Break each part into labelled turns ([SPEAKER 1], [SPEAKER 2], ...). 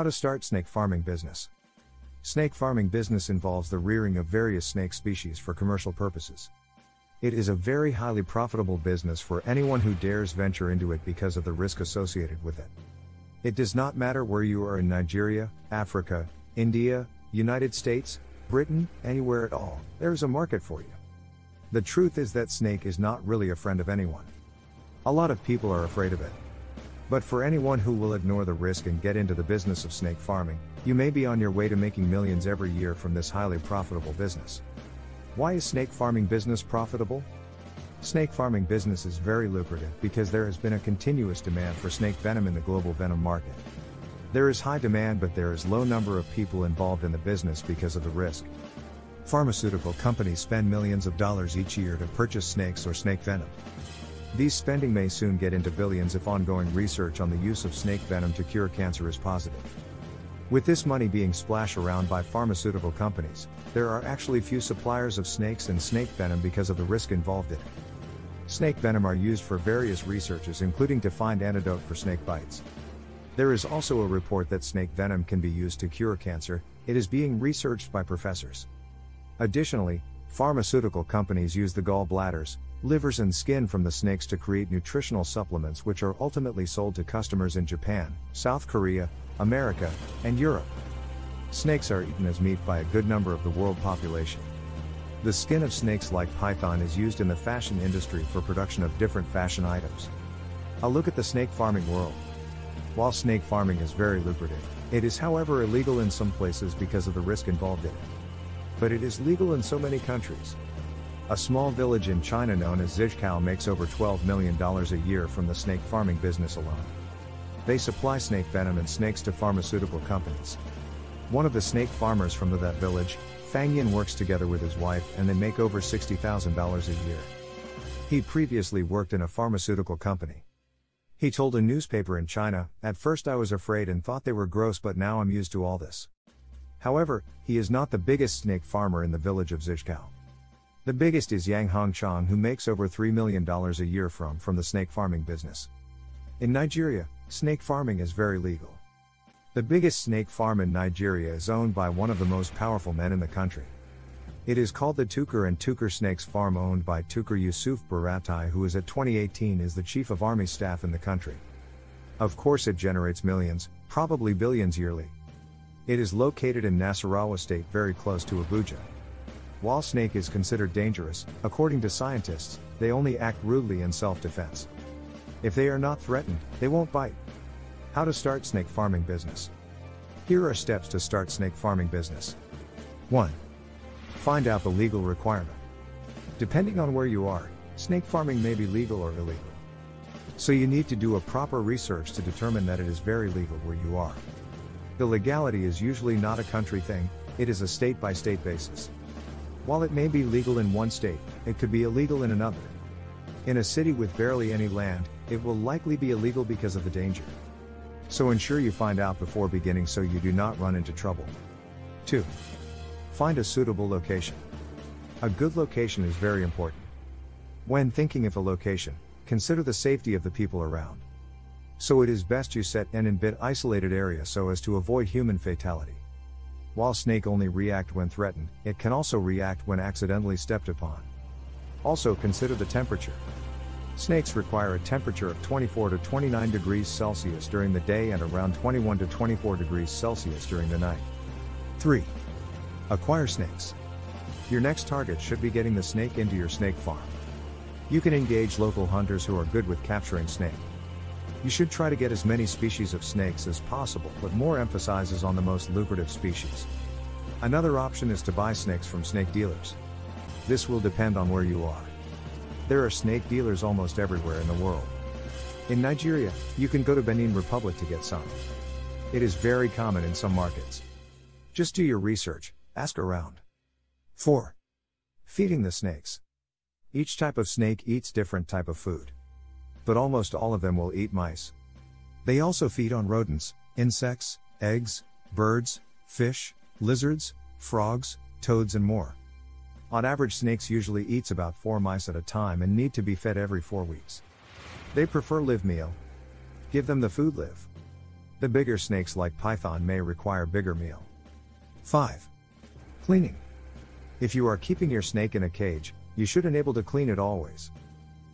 [SPEAKER 1] How to start snake farming business. Snake farming business involves the rearing of various snake species for commercial purposes. It is a very highly profitable business for anyone who dares venture into it because of the risk associated with it. It does not matter where you are in Nigeria, Africa, India, United States, Britain, anywhere at all, there is a market for you. The truth is that snake is not really a friend of anyone. A lot of people are afraid of it. But for anyone who will ignore the risk and get into the business of snake farming, you may be on your way to making millions every year from this highly profitable business. Why is snake farming business profitable? Snake farming business is very lucrative because there has been a continuous demand for snake venom in the global venom market. There is high demand, but there is low number of people involved in the business because of the risk. Pharmaceutical companies spend millions of dollars each year to purchase snakes or snake venom. These spending may soon get into billions if ongoing research on the use of snake venom to cure cancer is positive. With this money being splashed around by pharmaceutical companies, there are actually few suppliers of snakes and snake venom because of the risk involved in it. Snake venom are used for various researches, including to find antidote for snake bites. There is also a report that snake venom can be used to cure cancer. It is being researched by professors. Additionally, pharmaceutical companies use the gallbladders, livers and skin from the snakes to create nutritional supplements which are ultimately sold to customers in Japan, South Korea, America, and Europe. Snakes are eaten as meat by a good number of the world population. The skin of snakes like python is used in the fashion industry for production of different fashion items. A look at the snake farming world. While snake farming is very lucrative, it is however illegal in some places because of the risk involved in it. But it is legal in so many countries. A small village in China known as Wajackoya makes over $12 million a year from the snake farming business alone. They supply snake venom and snakes to pharmaceutical companies. One of the snake farmers from that village, Fangyan, works together with his wife and they make over $60,000 a year. He previously worked in a pharmaceutical company. He told a newspaper in China, "At first I was afraid and thought they were gross, but now I'm used to all this." However, he is not the biggest snake farmer in the village of Wajackoya. The biggest is Yang Hongchang, who makes over $3 million a year from the snake farming business. In Nigeria, snake farming is very legal. The biggest snake farm in Nigeria is owned by one of the most powerful men in the country. It is called the Tukur and Tukur Snakes Farm, owned by Tukur Yusuf Baratai, who is at 2018 is the chief of army staff in the country. Of course it generates millions, probably billions yearly. It is located in Nasarawa state, very close to Abuja. While snake is considered dangerous, according to scientists, they only act rudely in self-defense. If they are not threatened, they won't bite. How to start snake farming business. Here are steps to start snake farming business. 1. Find out the legal requirement. Depending on where you are, snake farming may be legal or illegal. So you need to do a proper research to determine that it is very legal where you are. The legality is usually not a country thing, it is a state-by-state basis. While it may be legal in one state, it could be illegal in another. In a city with barely any land, it will likely be illegal because of the danger. So ensure you find out before beginning so you do not run into trouble. 2. Find a suitable location. A good location is very important. When thinking of a location, consider the safety of the people around. So it is best you set in a bit isolated area so as to avoid human fatality. While snake only react when threatened, it can also react when accidentally stepped upon. Also consider the temperature. Snakes require a temperature of 24 to 29 degrees Celsius during the day and around 21 to 24 degrees Celsius during the night. 3. Acquire snakes. Your next target should be getting the snake into your snake farm. You can engage local hunters who are good with capturing snake. You should try to get as many species of snakes as possible, but more emphasis on the most lucrative species. Another option is to buy snakes from snake dealers. This will depend on where you are. There are snake dealers almost everywhere in the world. In Nigeria, you can go to Benin Republic to get some. It is very common in some markets. Just do your research, ask around. 4. Feeding the snakes. Each type of snake eats different type of food. But almost all of them will eat mice. They also feed on rodents, insects, eggs, birds, fish, lizards, frogs, toads and more. On average, snakes usually eats about 4 mice at a time and need to be fed every 4 weeks. They prefer live meal. Give them the food live. The bigger snakes like python may require bigger meal. 5. Cleaning. If you are keeping your snake in a cage, you should enable to clean it always.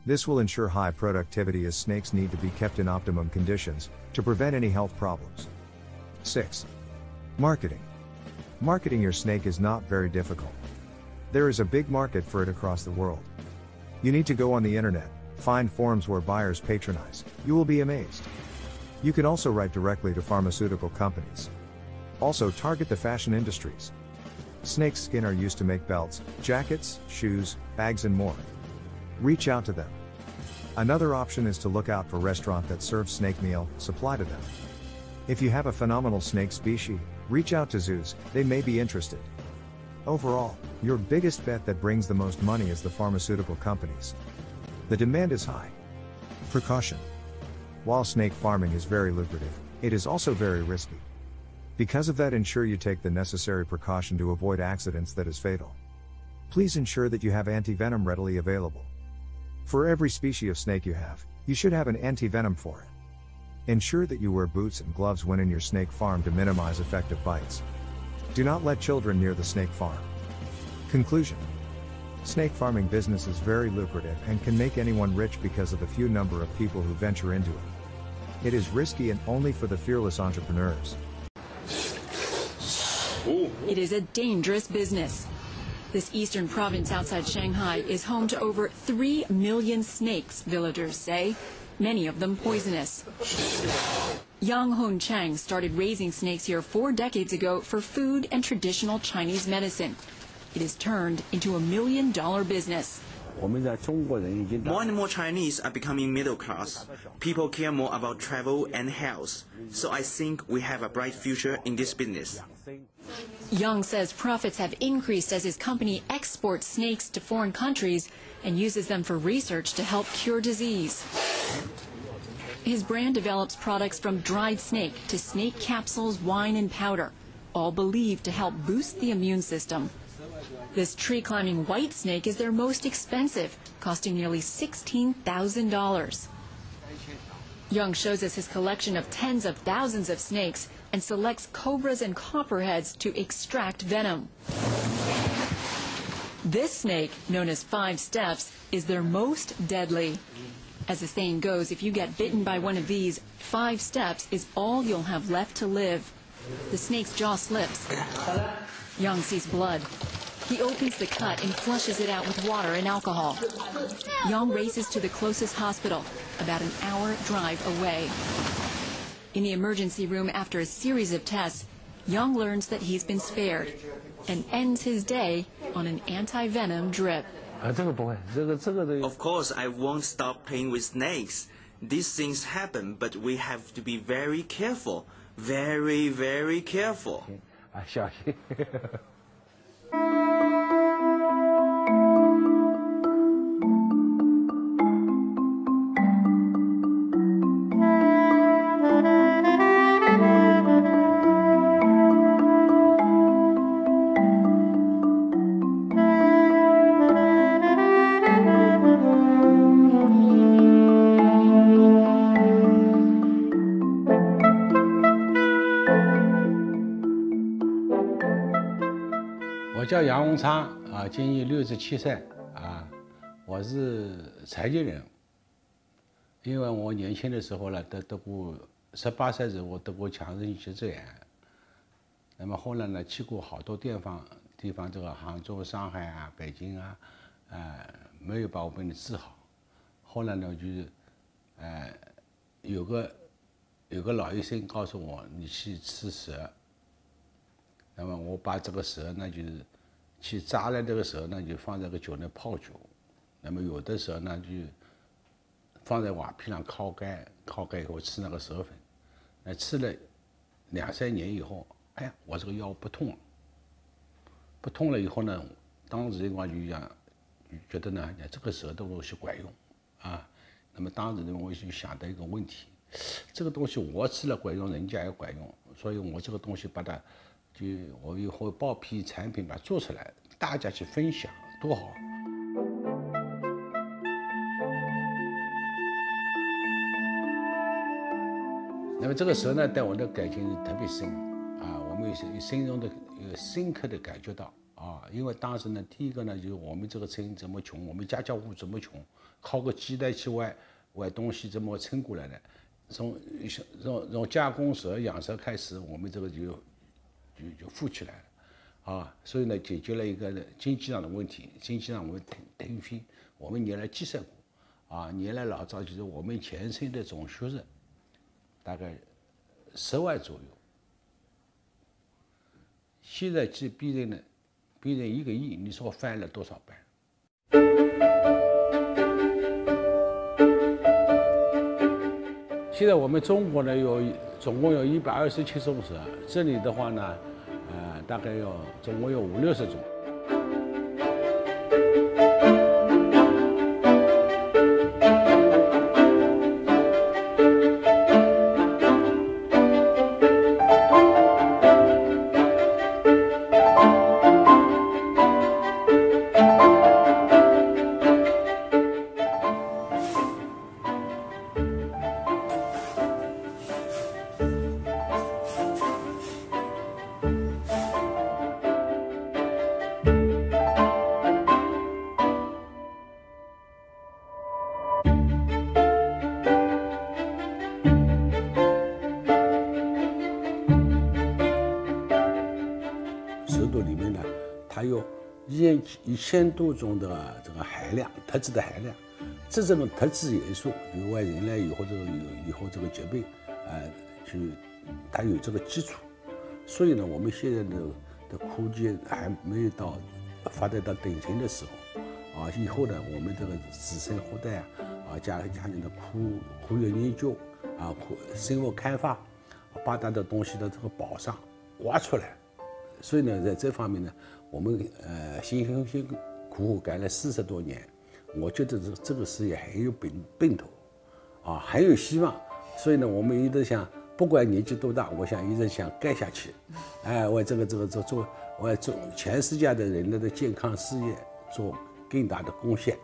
[SPEAKER 1] This will ensure high productivity as snakes need to be kept in optimum conditions to prevent any health problems. 6. Marketing. Marketing your snake is not very difficult. There is a big market for it across the world. You need to go on the internet, find forums where buyers patronize. You will be amazed. You can also write directly to pharmaceutical companies. Also target the fashion industries. Snake skin are used to make belts, jackets, shoes, bags and more. Reach out to them. Another option is to look out for restaurants that serve snake meal, supply to them. If you have a phenomenal snake species, reach out to zoos, they may be interested. Overall, your biggest bet that brings the most money is the pharmaceutical companies. The demand is high. Precaution. While snake farming is very lucrative, it is also very risky. Because of that, ensure you take the necessary precaution to avoid accidents that is fatal. Please ensure that you have anti-venom readily available. For every species of snake you have, you should have an anti-venom for it. Ensure that you wear boots and gloves when in your snake farm to minimize effective bites. Do not let children near the snake farm. Conclusion. Snake farming business is very lucrative and can make anyone rich because of the few number of people who venture into it. It is risky and only for the fearless entrepreneurs.
[SPEAKER 2] It is a dangerous business. This eastern province outside Shanghai is home to over 3 million snakes, villagers say, many of them poisonous. Yang Hong Chang started raising snakes here 4 decades ago for food and traditional Chinese medicine. It has turned into $1 million business.
[SPEAKER 3] More and more Chinese are becoming middle class. People care more about travel and health. So I think we have a bright future in this business.
[SPEAKER 2] Yang says profits have increased as his company exports snakes to foreign countries and uses them for research to help cure disease. His brand develops products from dried snake to snake capsules, wine, and powder, all believed to help boost the immune system. This tree-climbing white snake is their most expensive, costing nearly $16,000. Young shows us his collection of tens of thousands of snakes and selects cobras and copperheads to extract venom. This snake, known as 5 Steps, is their most deadly. As the saying goes, if you get bitten by one of these, 5 steps is all you'll have left to live. The snake's jaw slips. Young sees blood. He opens the cut and flushes it out with water and alcohol. Yang races to the closest hospital, about an hour drive away. In the emergency room, after a series of tests, Yang learns that he's been spared and ends his day on an anti-venom drip.
[SPEAKER 3] Of course, I won't stop playing with snakes. These things happen, but we have to be very careful. Very, very careful.
[SPEAKER 4] 我叫杨洪昌啊，今年67岁啊，我是残疾人。因为我年轻的时候呢，得过18岁时我得过强直性脊椎炎，那么后来呢去过好多地方，这个杭州、上海啊、北京啊，没有把我病治好。后来呢就是有个老医生告诉我，你去吃蛇。那么我把这个蛇呢，就是去扎了这个蛇呢，就放在个酒里泡酒。那么有的蛇呢，就放在瓦片上烤干以后吃那个蛇粉。吃了2、3年以后，哎呀，我这个腰不痛了。不痛了以后呢，当时的话就觉得呢，这个蛇的东西管用啊。那么当时呢，我就想到一个问题，这个东西我吃了管用，人家也管用，所以我这个东西把它。我以后报批产品把它做出来，大家去分享，多好！那么这个时候呢，对我的感情是特别深啊，我们有深中的有深刻的感觉到啊，因为当时呢，第一个呢，就是我们这个村这么穷，我们家户这么穷，靠个鸡蛋去外东西这么撑过来的，从加工蛇养蛇开始，我们这个就富起来了啊，所以呢，解决了一个经济上的问题，经济上我们腾飞，我们原来计算过啊，原来老早就是我们全村的总收入大概10万左右，现在去逼人1个亿，你说翻了多少倍？现在我们中国呢总共有127种蛇，这里的话呢，大概总共有50-60种。蛇毒里面呢，它有1000多种的这个含量，特质的含量。这种特质元素，有为人类以后这个疾病，它有这个基础。所以呢，我们现在的科技还没有发展到顶层的时候，啊，以后呢，我们这个子孙后代家庭的科学研究生物开发，把它的东西的这个宝藏挖出来。所以呢，在这方面呢，我们辛苦苦干了40多年，我觉得这个事业很有奔头，很有希望。所以呢，我们一直想，不管年纪多大，我想一直想干下去，为这个做全世界的人类的健康事业做更大的贡献。